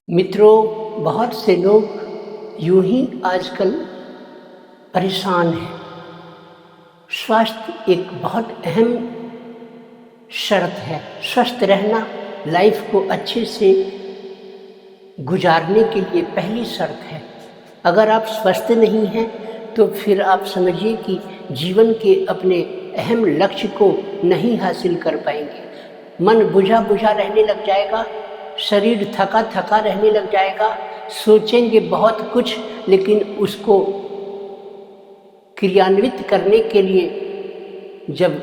मित्रों, बहुत से लोग यूं ही आजकल परेशान हैं। स्वास्थ्य एक बहुत अहम शर्त है। स्वस्थ रहना लाइफ को अच्छे से गुजारने के लिए पहली शर्त है। अगर आप स्वस्थ नहीं हैं तो फिर आप समझिए कि जीवन के अपने अहम लक्ष्य को नहीं हासिल कर पाएंगे। मन बुझा बुझा रहने लग जाएगा, शरीर थका थका रहने लग जाएगा। सोचेंगे बहुत कुछ, लेकिन उसको क्रियान्वित करने के लिए जब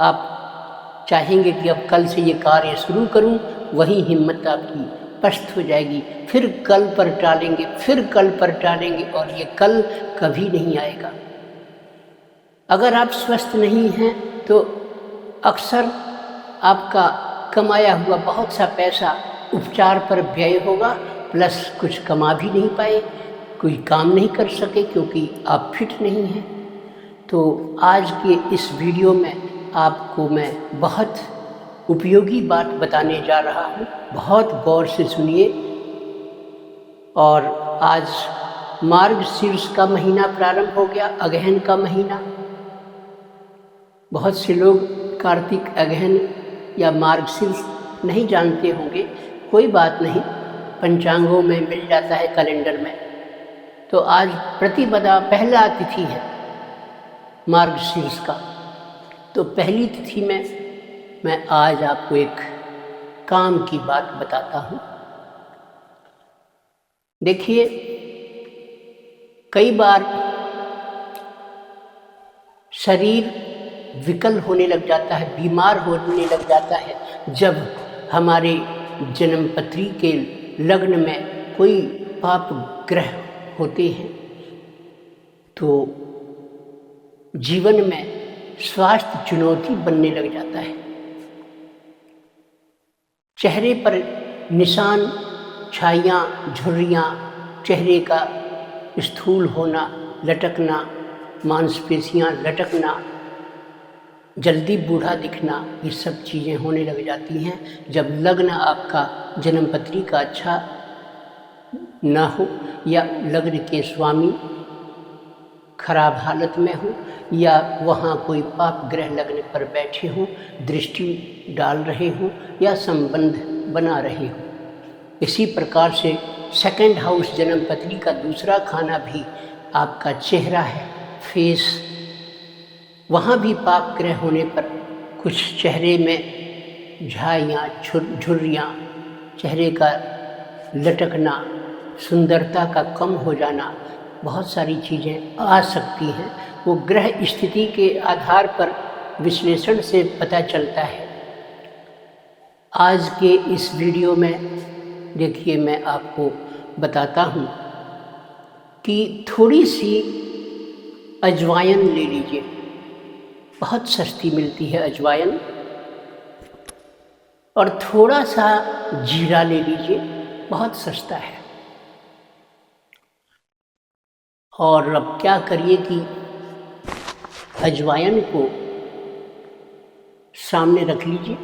आप चाहेंगे कि अब कल से ये कार्य शुरू करूं, वही हिम्मत आपकी पस्त हो जाएगी। फिर कल पर टालेंगे, फिर कल पर टालेंगे, और ये कल कभी नहीं आएगा। अगर आप स्वस्थ नहीं हैं तो अक्सर आपका कमाया हुआ बहुत सा पैसा उपचार पर व्यय होगा, प्लस कुछ कमा भी नहीं पाए, कोई काम नहीं कर सके क्योंकि आप फिट नहीं हैं। तो आज के इस वीडियो में आपको मैं बहुत उपयोगी बात बताने जा रहा हूँ। बहुत गौर से सुनिए। और आज मार्गशीर्ष का महीना प्रारंभ हो गया, अगहन का महीना। बहुत से लोग कार्तिक, अगहन या मार्गशीर्ष नहीं जानते होंगे। कोई बात नहीं, पंचांगों में मिल जाता है, कैलेंडर में। तो आज प्रतिपदा पहला तिथि है मार्गशीर्ष का। तो पहली तिथि में मैं आज आपको एक काम की बात बताता हूँ। देखिए, कई बार शरीर विकल होने लग जाता है, बीमार होने लग जाता है, जब हमारे जन्मपत्री के लग्न में कोई पाप ग्रह होते हैं। तो जीवन में स्वास्थ्य चुनौती बनने लग जाता है। चेहरे पर निशान, छाइयाँ, झुर्रियाँ, चेहरे का स्थूल होना, लटकना, मांसपेशियाँ लटकना, जल्दी बूढ़ा दिखना, ये सब चीज़ें होने लग जाती हैं जब लग्न आपका जन्मपत्री का अच्छा न हो, या लग्न के स्वामी खराब हालत में हो, या वहाँ कोई पाप ग्रह लग्न पर बैठे हों, दृष्टि डाल रहे हों, या संबंध बना रहे हों। इसी प्रकार से सेकंड हाउस, जन्मपत्री का दूसरा खाना भी आपका चेहरा है, फेस। वहाँ भी पाप ग्रह होने पर कुछ चेहरे में झाइयाँ, झुर्रियाँ, चेहरे का लटकना, सुंदरता का कम हो जाना, बहुत सारी चीज़ें आ सकती हैं। वो ग्रह स्थिति के आधार पर विश्लेषण से पता चलता है। आज के इस वीडियो में देखिए, मैं आपको बताता हूँ कि थोड़ी सी अजवाइन ले लीजिए। बहुत सस्ती मिलती है अजवाइन। और थोड़ा सा जीरा ले लीजिए, बहुत सस्ता है। और अब क्या करिए कि अजवाइन को सामने रख लीजिए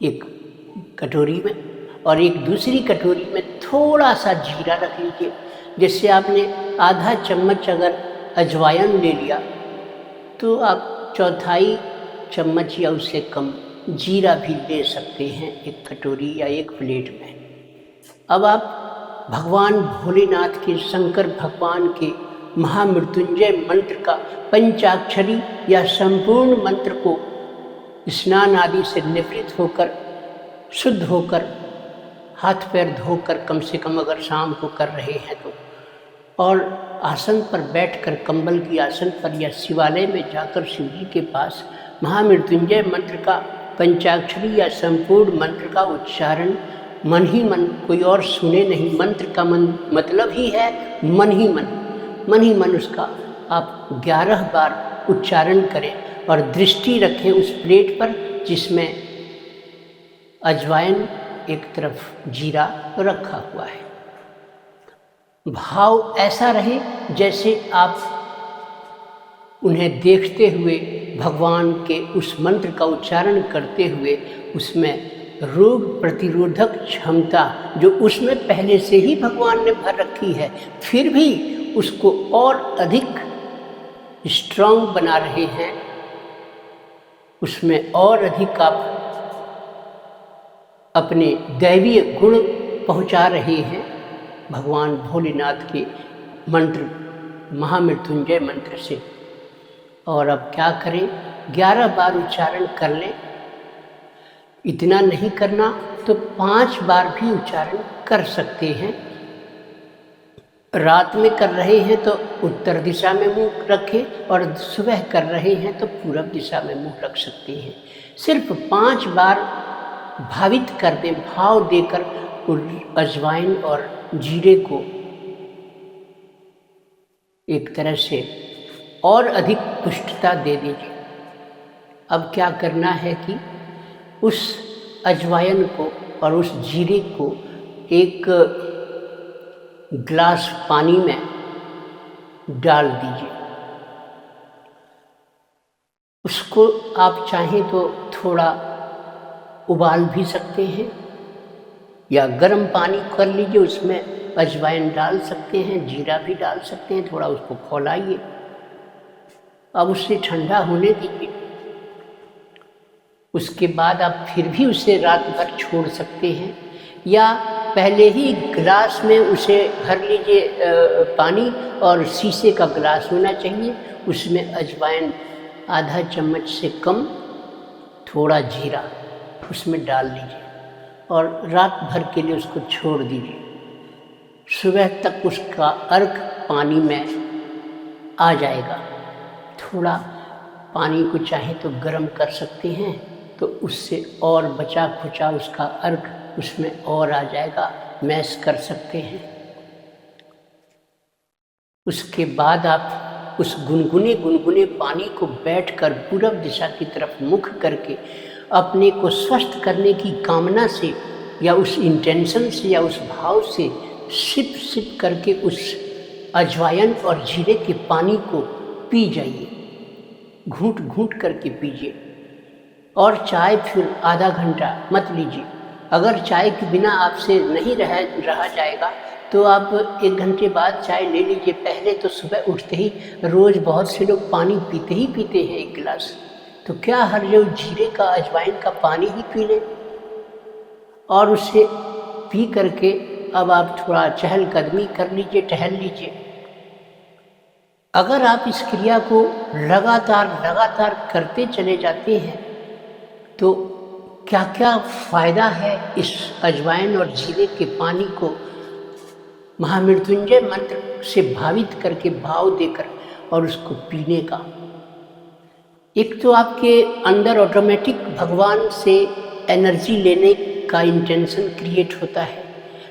एक कटोरी में, और एक दूसरी कटोरी में थोड़ा सा जीरा रख लीजिए। जैसे आपने आधा चम्मच अगर अजवाइन ले लिया, तो आप चौथाई चम्मच या उससे कम जीरा भी ले सकते हैं एक कटोरी या एक प्लेट में। अब आप भगवान भोलेनाथ के, शंकर भगवान के महामृत्युंजय मंत्र का पंचाक्षरी या संपूर्ण मंत्र को स्नान आदि से निवृत्त होकर, शुद्ध होकर, हाथ पैर धोकर, कम से कम अगर शाम को कर रहे हैं तो, और आसन पर बैठकर, कंबल की आसन पर या शिवालय में जाकर शिव जी के पास महामृत्युंजय मंत्र का पंचाक्षरी या संपूर्ण मंत्र का उच्चारण मन ही मन, कोई और सुने नहीं। मंत्र का मतलब ही है मन ही मन। मन ही मन उसका आप 11 बार उच्चारण करें, और दृष्टि रखें उस प्लेट पर जिसमें अजवाइन, एक तरफ जीरा रखा हुआ है। भाव ऐसा रहे जैसे आप उन्हें देखते हुए, भगवान के उस मंत्र का उच्चारण करते हुए उसमें रोग प्रतिरोधक क्षमता जो उसमें पहले से ही भगवान ने भर रखी है, फिर भी उसको और अधिक स्ट्रांग बना रहे हैं, उसमें और अधिक आप अपने दैवीय गुण पहुंचा रहे हैं भगवान भोलेनाथ के मंत्र महामृत्युंजय मंत्र से। और अब क्या करें, 11 बार उच्चारण कर लें। इतना नहीं करना तो 5 बार भी उच्चारण कर सकते हैं। रात में कर रहे हैं तो उत्तर दिशा में मुंह रखें और सुबह कर रहे हैं तो पूरब दिशा में मुंह रख सकते हैं। सिर्फ 5 बार भावित कर दें, भाव देकर अजवाइन और जीरे को एक तरह से और अधिक पुष्टता दे दीजिए। अब क्या करना है कि उस अजवाइन को और उस जीरे को एक ग्लास पानी में डाल दीजिए। उसको आप चाहें तो थोड़ा उबाल भी सकते हैं या गर्म पानी कर लीजिए, उसमें अजवाइन डाल सकते हैं, जीरा भी डाल सकते हैं, थोड़ा उसको खौलाइए। अब उसे ठंडा होने दीजिए। उसके बाद आप फिर भी उसे रात भर छोड़ सकते हैं या पहले ही ग्लास में उसे भर लीजिए पानी, और शीशे का ग्लास होना चाहिए, उसमें अजवाइन आधा चम्मच से कम, थोड़ा जीरा उसमें डाल लीजिए और रात भर के लिए उसको छोड़ दीजिए। सुबह तक उसका अर्क पानी में आ जाएगा। थोड़ा पानी को चाहे तो गर्म कर सकते हैं तो उससे और बचा खुचा उसका अर्क उसमें और आ जाएगा, मैश कर सकते हैं। उसके बाद आप उस गुनगुने पानी को बैठकर पूरब दिशा की तरफ मुख करके अपने को स्वस्थ करने की कामना से या उस इंटेंशन से या उस भाव से सिप सिप करके उस अजवाइन और जीरे के पानी को पी जाइए, घूंट घूंट करके पीजिए। और चाय फिर आधा घंटा मत लीजिए। अगर चाय के बिना आपसे नहीं रहा जाएगा तो आप 1 घंटे बाद चाय ले लीजिए। पहले तो सुबह उठते ही रोज़ बहुत से लोग पानी पीते हैं 1 गिलास, तो क्या हर जो जीरे का अजवाइन का पानी ही पी लें और उसे पी करके अब आप थोड़ा चहलकदमी कर लीजिए, टहल लीजिए। अगर आप इस क्रिया को लगातार करते चले जाते हैं तो क्या क्या फ़ायदा है इस अजवाइन और जीरे के पानी को महामृत्युंजय मंत्र से भावित करके भाव देकर और उसको पीने का। एक तो आपके अंदर ऑटोमेटिक भगवान से एनर्जी लेने का इंटेंशन क्रिएट होता है,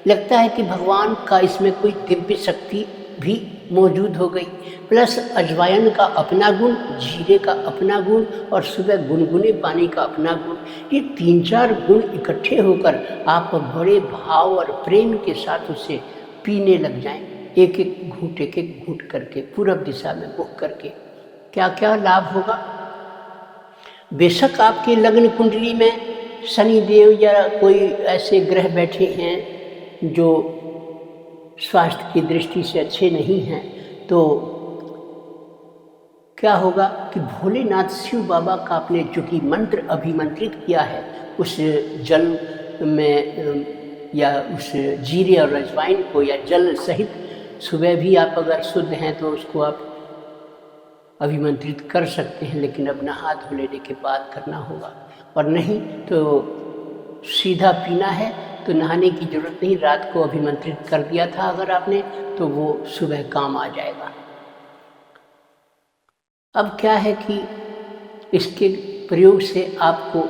लगता है कि भगवान का इसमें कोई दिव्य शक्ति भी मौजूद हो गई, प्लस अजवाइन का अपना गुण, जीरे का अपना गुण और सुबह गुनगुने पानी का अपना गुण, ये 3-4 गुण इकट्ठे होकर आप बड़े भाव और प्रेम के साथ उसे पीने लग जाएं, एक एक घूंट करके पूरब दिशा में मुख करके। क्या क्या लाभ होगा? बेशक आपके लग्न कुंडली में शनि देव या कोई ऐसे ग्रह बैठे हैं जो स्वास्थ्य की दृष्टि से अच्छे नहीं हैं, तो क्या होगा कि भोलेनाथ शिव बाबा का आपने चूँकि मंत्र अभिमंत्रित किया है, उस जल में या उस जीरे और अजवाइन को या जल सहित सुबह भी आप अगर शुद्ध हैं तो उसको आप अभिमंत्रित कर सकते हैं, लेकिन अब नहा धो लेने के बाद करना होगा, और नहीं तो सीधा पीना है तो नहाने की ज़रूरत नहीं। रात को अभिमंत्रित कर दिया था अगर आपने तो वो सुबह काम आ जाएगा। अब क्या है कि इसके प्रयोग से आपको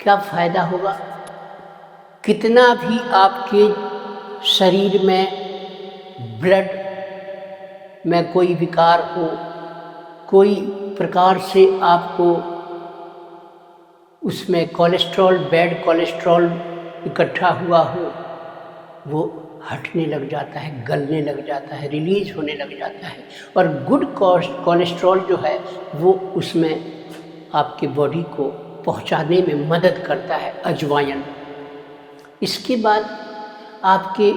क्या फ़ायदा होगा? कितना भी आपके शरीर में ब्लड में कोई विकार हो, कोई प्रकार से आपको उसमें कोलेस्ट्रॉल, बैड कोलेस्ट्रॉल इकट्ठा हुआ हो, वो हटने लग जाता है, गलने लग जाता है, रिलीज होने लग जाता है। और गुड कोलेस्ट्रॉल जो है वो उसमें आपके बॉडी को पहुंचाने में मदद करता है अजवाइन। इसके बाद आपके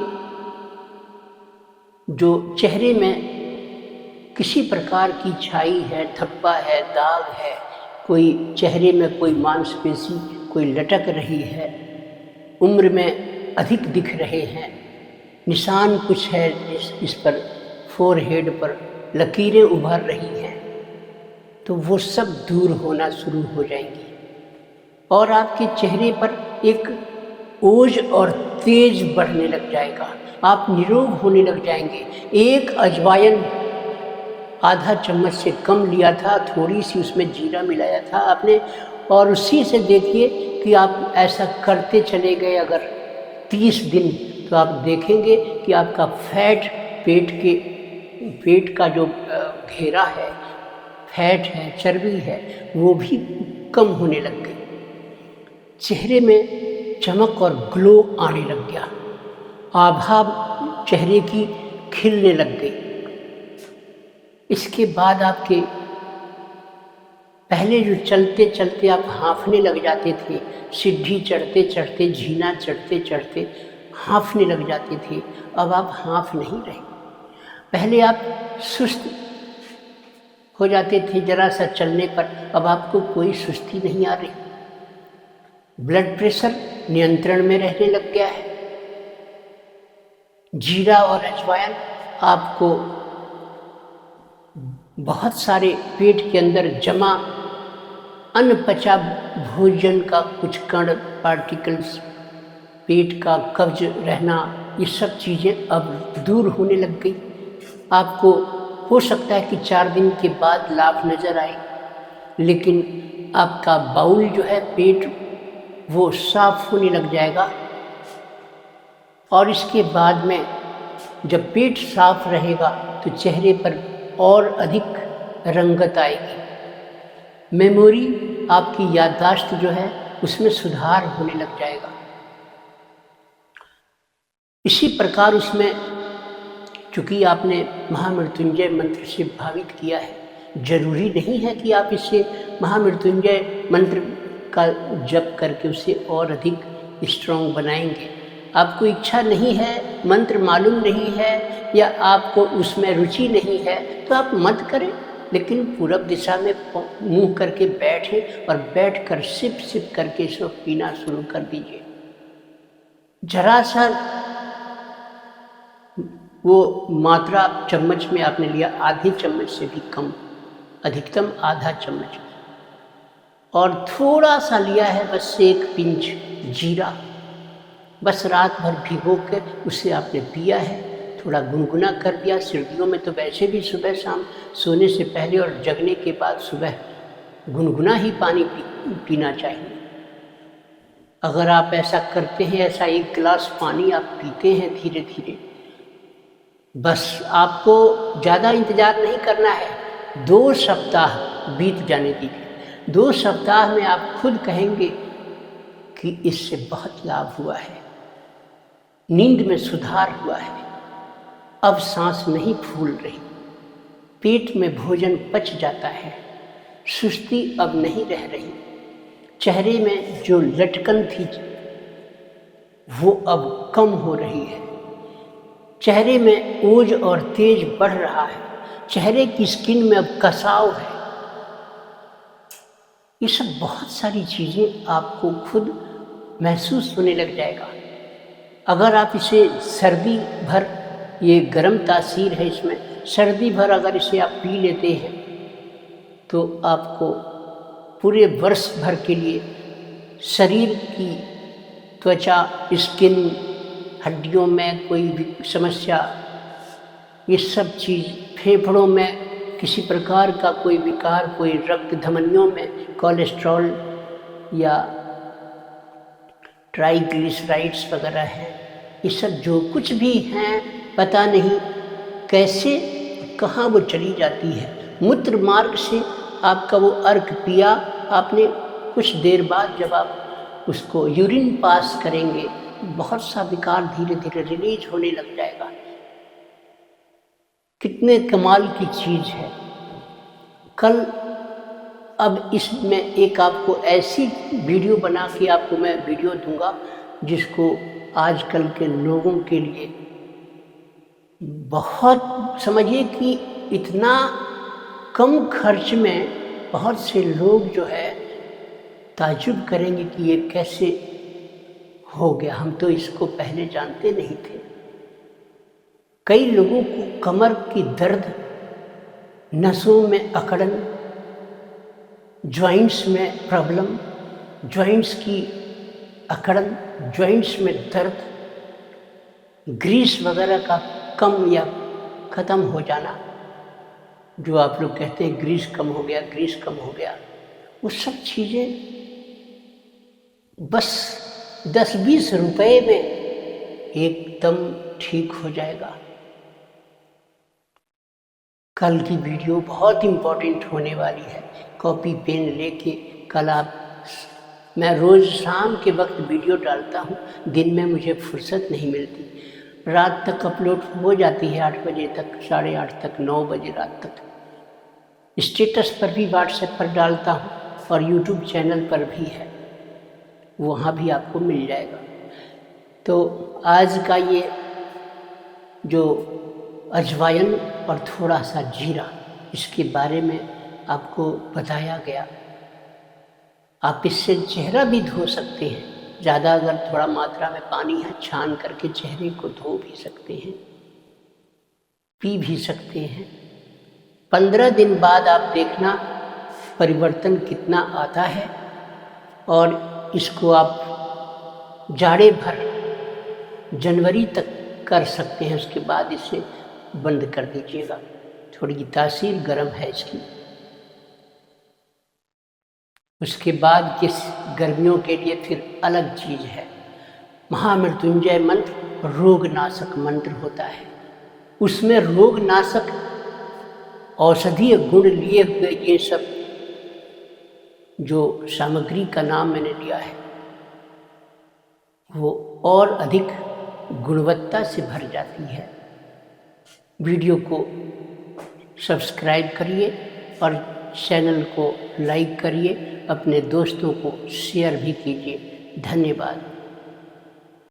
जो चेहरे में किसी प्रकार की छाई है, धब्बा है, दाग है, कोई चेहरे में कोई मांसपेशी कोई लटक रही है, उम्र में अधिक दिख रहे हैं, निशान कुछ है इस पर फोरहेड पर लकीरें उभर रही हैं, तो वो सब दूर होना शुरू हो जाएंगी और आपके चेहरे पर एक ओज और तेज बढ़ने लग जाएगा। आप निरोग होने लग जाएंगे। एक अजवाइन आधा चम्मच से कम लिया था, थोड़ी सी उसमें जीरा मिलाया था आपने, और उसी से देखिए कि आप ऐसा करते चले गए अगर 30 दिन, तो आप देखेंगे कि आपका फैट, पेट का जो घेरा है, फैट है, चर्बी है, वो भी कम होने लग गई। चेहरे में चमक और ग्लो आने लग गया, आभा चेहरे की खिलने लग गई। इसके बाद आपके पहले जो चलते चलते आप हाँफने लग जाते थे, सीढ़ी चढ़ते चढ़ते, जीना चढ़ते चढ़ते हाँफने लग जाते थे, अब आप हाँफ नहीं रहे। पहले आप सुस्त हो जाते थे जरा सा चलने पर, अब आपको कोई सुस्ती नहीं आ रही। ब्लड प्रेशर नियंत्रण में रहने लग गया है। जीरा और अजवाइन आपको बहुत सारे पेट के अंदर जमा अनपचा भोजन का कुछ कण, पार्टिकल्स, पेट का कब्ज रहना, ये सब चीज़ें अब दूर होने लग गई। आपको हो सकता है कि 4 दिन के बाद लाभ नज़र आए, लेकिन आपका बाउल जो है, पेट, वो साफ होने लग जाएगा। और इसके बाद में जब पेट साफ रहेगा तो चेहरे पर और अधिक रंगत आएगी। मेमोरी, आपकी याददाश्त जो है, उसमें सुधार होने लग जाएगा। इसी प्रकार उसमें चूँकि आपने महामृत्युंजय मंत्र से भावित किया है, जरूरी नहीं है कि आप इसे महामृत्युंजय मंत्र का जप करके उसे और अधिक स्ट्रॉन्ग बनाएंगे। आपको इच्छा नहीं है, मंत्र मालूम नहीं है, या आपको उसमें रुचि नहीं है, तो आप मत करें, लेकिन पूरब दिशा में मुंह करके बैठें और बैठकर सिप सिप करके इसको पीना शुरू कर दीजिए। जरा सा वो मात्रा चम्मच में आपने लिया, आधे चम्मच से भी कम, अधिकतम आधा चम्मच, और थोड़ा सा लिया है बस 1 पिंच जीरा, बस रात भर भिगो के उसे आपने पिया है, थोड़ा गुनगुना कर दिया। सर्दियों में तो वैसे भी सुबह शाम सोने से पहले और जगने के बाद सुबह गुनगुना ही पानी पीना चाहिए। अगर आप ऐसा करते हैं, ऐसा 1 गिलास पानी आप पीते हैं धीरे धीरे, बस आपको ज़्यादा इंतज़ार नहीं करना है, 2 सप्ताह बीत जाने दीजिए। 2 सप्ताह में आप खुद कहेंगे कि इससे बहुत लाभ हुआ है, नींद में सुधार हुआ है, अब सांस नहीं फूल रही, पेट में भोजन पच जाता है, सुस्ती अब नहीं रह रही, चेहरे में जो लटकन थी वो अब कम हो रही है, चेहरे में ओज और तेज बढ़ रहा है, चेहरे की स्किन में अब कसाव है। ये सब बहुत सारी चीज़ें आपको खुद महसूस होने लग जाएगा। अगर आप इसे सर्दी भर, ये गर्म तासीर है इसमें, सर्दी भर अगर इसे आप पी लेते हैं तो आपको पूरे वर्ष भर के लिए शरीर की त्वचा, स्किन, हड्डियों में कोई भी समस्या, ये सब चीज़, फेफड़ों में किसी प्रकार का कोई विकार, कोई रक्त धमनियों में कोलेस्ट्रॉल या ट्राइग्लिसराइड्स वगैरह है, ये सब जो कुछ भी हैं, पता नहीं कैसे कहाँ वो चली जाती है। मूत्र मार्ग से आपका वो अर्क पिया आपने, कुछ देर बाद जब आप उसको यूरिन पास करेंगे, बहुत सा विकार धीरे धीरे रिलीज होने लग जाएगा। कितने कमाल की चीज़ है। कल अब इसमें एक आपको ऐसी वीडियो बना के आपको मैं वीडियो दूंगा जिसको आजकल के लोगों के लिए बहुत, समझिए कि इतना कम खर्च में बहुत से लोग जो है ताज्जुब करेंगे कि ये कैसे हो गया, हम तो इसको पहले जानते नहीं थे। कई लोगों को कमर की दर्द, नसों में अकड़न, जॉइंट्स में प्रॉब्लम, जॉइंट्स की अकड़न, जॉइंट्स में दर्द, ग्रीस वगैरह का कम या ख़त्म हो जाना, जो आप लोग कहते हैं ग्रीस कम हो गया, ग्रीस कम हो गया, वो सब चीज़ें बस 10-20 रुपए में एकदम ठीक हो जाएगा। कल की वीडियो बहुत इम्पोर्टेंट होने वाली है। कॉपी पेन लेके कल आप, मैं रोज़ शाम के वक्त वीडियो डालता हूँ, दिन में मुझे फुर्सत नहीं मिलती, रात तक अपलोड हो जाती है, 8 बजे तक, 8:30 तक, 9 बजे रात तक। स्टेटस पर भी व्हाट्सएप पर डालता हूँ और यूट्यूब चैनल पर भी है, वहाँ भी आपको मिल जाएगा। तो आज का ये जो अजवाइन और थोड़ा सा जीरा, इसके बारे में आपको बताया गया। आप इससे चेहरा भी धो सकते हैं, ज़्यादा अगर थोड़ा मात्रा में पानी है, छान करके चेहरे को धो भी सकते हैं, पी भी सकते हैं। 15 दिन बाद आप देखना परिवर्तन कितना आता है, और इसको आप जाड़े भर जनवरी तक कर सकते हैं, उसके बाद इसे बंद कर दीजिएगा। थोड़ी तासीर गर्म है इसकी। उसके बाद किस गर्मियों के लिए फिर अलग चीज़ है। महामृत्युंजय मंत्र रोगनाशक मंत्र होता है, उसमें रोगनाशक औषधीय गुण लिए हुए ये सब जो सामग्री का नाम मैंने लिया है, वो और अधिक गुणवत्ता से भर जाती है। वीडियो को सब्सक्राइब करिए और चैनल को लाइक करिए, अपने दोस्तों को शेयर भी कीजिए। धन्यवाद।